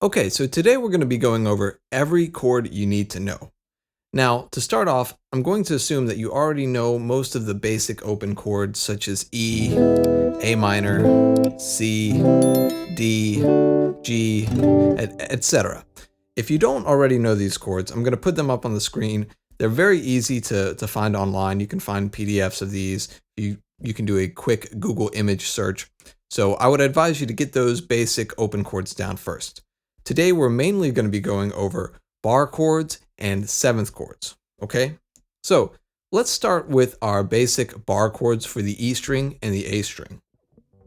Okay, so today we're going to be going over every chord you need to know. Now, to start off, I'm going to assume that you already know most of the basic open chords such as E, A minor, C, D, G, etc. If you don't already know these chords, I'm going to put them up on the screen. They're very easy to find online. You can find PDFs of these. You can do a quick Google image search. So I would advise you to get those basic open chords down first. Today we're mainly going to be going over bar chords and seventh chords, okay? So let's start with our basic bar chords for the E string and the A string.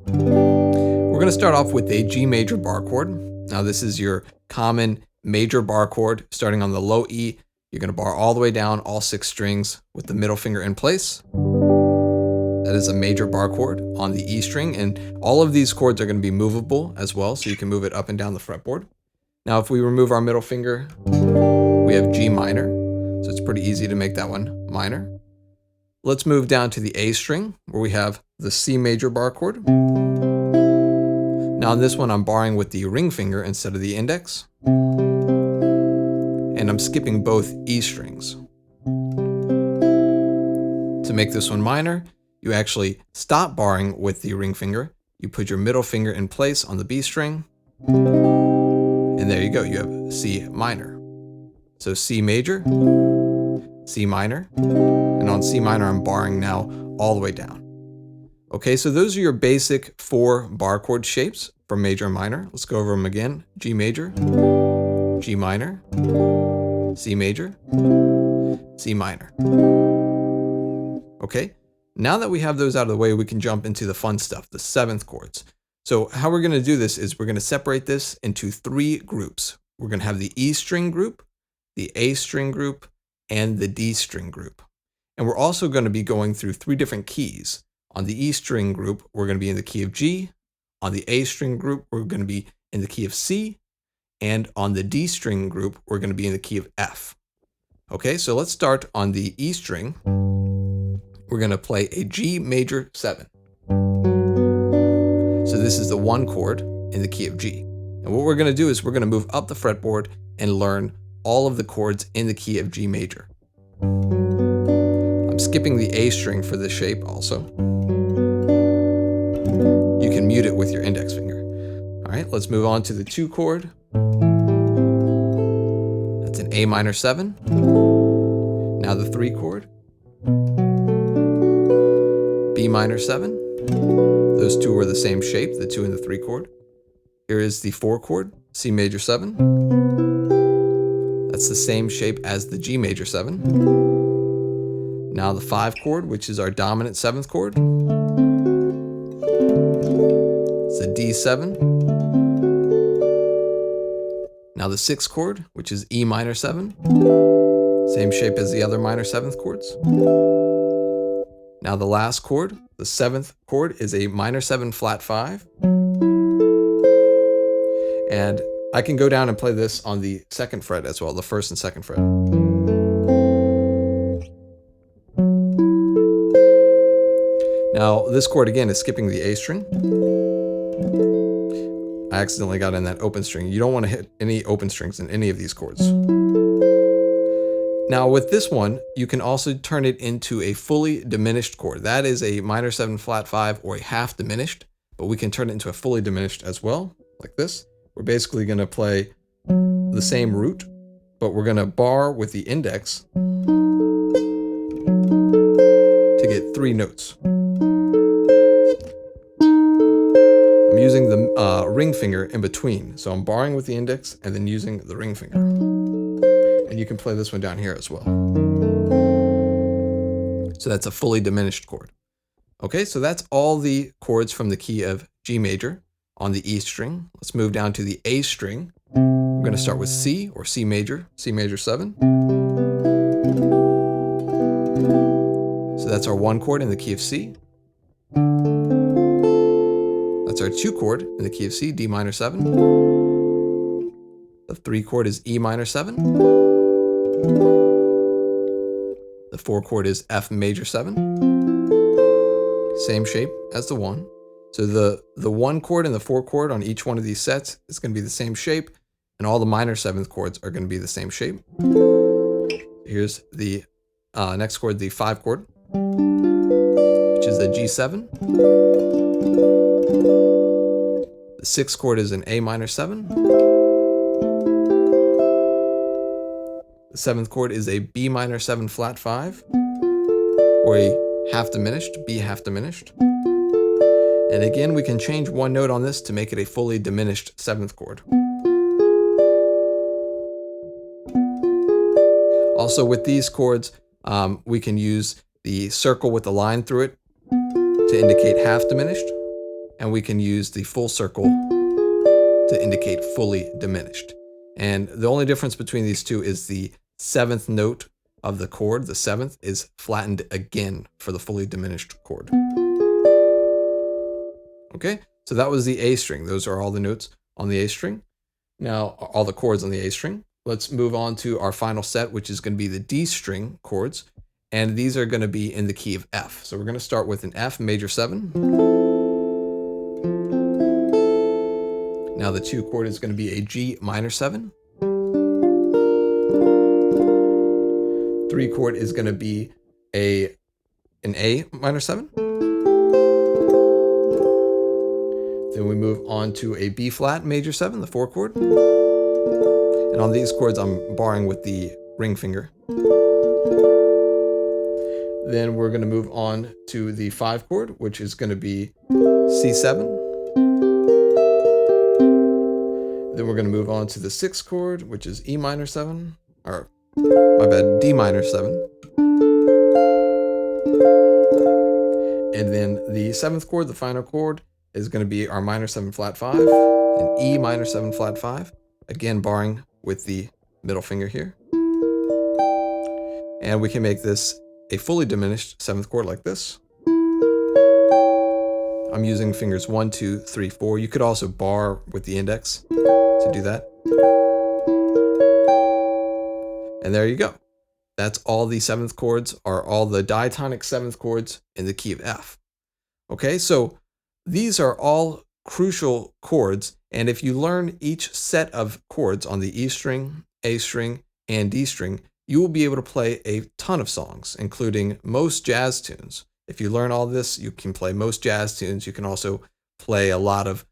We're going to start off with a G major bar chord. Now this is your common major bar chord starting on the low E. You're going to bar all the way down all 6 strings with the middle finger in place. That is a major bar chord on the E string, and all of these chords are going to be movable as well, so you can move it up and down the fretboard. Now, if we remove our middle finger, we have G minor, so it's pretty easy to make that one minor. Let's move down to the A string, where we have the C major bar chord. Now, on this one, I'm barring with the ring finger instead of the index, and I'm skipping both E strings. To make this one minor, you actually stop barring with the ring finger. You put your middle finger in place on the B string, and there you go, you have C minor. So C major, C minor, and on C minor I'm barring now all the way down. Okay, so those are your basic 4 bar chord shapes for major and minor. Let's go over them again. G major, G minor, C major, C minor. Okay, now that we have those out of the way, we can jump into the fun stuff, the 7th chords. So how we're going to do this is we're going to separate this into 3 groups. We're going to have the E string group, the A string group, and the D string group. And we're also going to be going through 3 different keys. On the E string group, we're going to be in the key of G. On the A string group, we're going to be in the key of C. And on the D string group, we're going to be in the key of F. Okay, so let's start on the E string. We're going to play a G major 7. So this is the 1 chord in the key of G. And what we're going to do is we're going to move up the fretboard and learn all of the chords in the key of G major. I'm skipping the A string for this shape also. You can mute it with your index finger. All right, let's move on to the 2 chord. That's an A minor 7. Now the 3 chord. B minor 7. Those 2 were the same shape, the 2 and the 3 chord. Here is the 4 chord, C major 7. That's the same shape as the G major 7. Now the 5 chord, which is our dominant 7th chord. It's a D7. Now the 6 chord, which is E minor 7. Same shape as the other minor 7th chords. Now the last chord, the 7th chord, is a minor 7 flat 5. And I can go down and play this on the 2nd fret as well, the 1st and 2nd fret. Now this chord again is skipping the A string. I accidentally got in that open string. You don't want to hit any open strings in any of these chords. Now with this one, you can also turn it into a fully diminished chord. That is a minor 7 flat 5 or a half diminished, but we can turn it into a fully diminished as well, like this. We're basically going to play the same root, but we're going to bar with the index to get 3 notes. I'm using the ring finger in between, so I'm barring with the index and then using the ring finger. And you can play this one down here as well. So that's a fully diminished chord. Okay, so that's all the chords from the key of G major on the E string. Let's move down to the A string. We're going to start with C or C major 7. So that's our 1 chord in the key of C. That's our 2 chord in the key of C, D minor 7. The 3 chord is E minor 7. The 4 chord is F major 7. Same shape as the 1. So the 1 chord and the 4 chord on each one of these sets is going to be the same shape. and all the minor 7th chords are going to be the same shape. Here's the next chord, the 5 chord, which is a G7. The 6th chord is an A minor 7. The 7th chord is a B minor 7 flat 5, or a half diminished, B half diminished. And again, we can change one note on this to make it a fully diminished 7th chord. Also with these chords, we can use the circle with the line through it to indicate half diminished, and we can use the full circle to indicate fully diminished. And the only difference between these two is the 7th note of the chord, the 7th, is flattened again for the fully diminished chord. Okay, so that was the A string. Those are all the notes on the A string. Now, all the chords on the A string. Let's move on to our final set, which is going to be the D string chords. And these are going to be in the key of F. So we're going to start with an F major 7. Now the 2 chord is going to be a G minor 7. 3 chord is going to be an A minor 7. Then we move on to a B flat major 7, the 4 chord. And on these chords, I'm barring with the ring finger. Then we're going to move on to the 5 chord, which is going to be C7. Then we're going to move on to the 6th chord, which is E minor 7, or my bad, D minor 7. And then the 7th chord, the final chord, is going to be our minor 7 flat 5, and E minor 7 flat 5, again barring with the middle finger here. And we can make this a fully diminished 7th chord like this. I'm using fingers 1, 2, 3, 4. You could also bar with the index to do that. And there you go. That's all the 7th chords, are all the diatonic 7th chords in the key of F. Okay, so these are all crucial chords, and if you learn each set of chords on the E string, A string, and D string, you will be able to play a ton of songs, including most jazz tunes. If you learn all this, you can play most jazz tunes. You can also play a lot of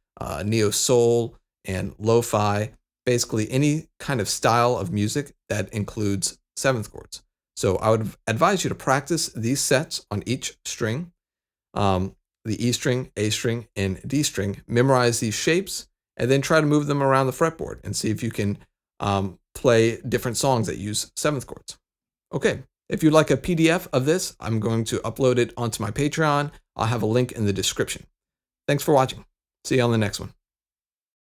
neo-soul and lo-fi, basically any kind of style of music that includes 7th chords. So I would advise you to practice these sets on each string, the E string, A string, and D string. Memorize these shapes, and then try to move them around the fretboard and see if you can play different songs that use 7th chords. Okay, if you'd like a PDF of this, I'm going to upload it onto my Patreon. I'll have a link in the description. Thanks for watching. See you on the next one.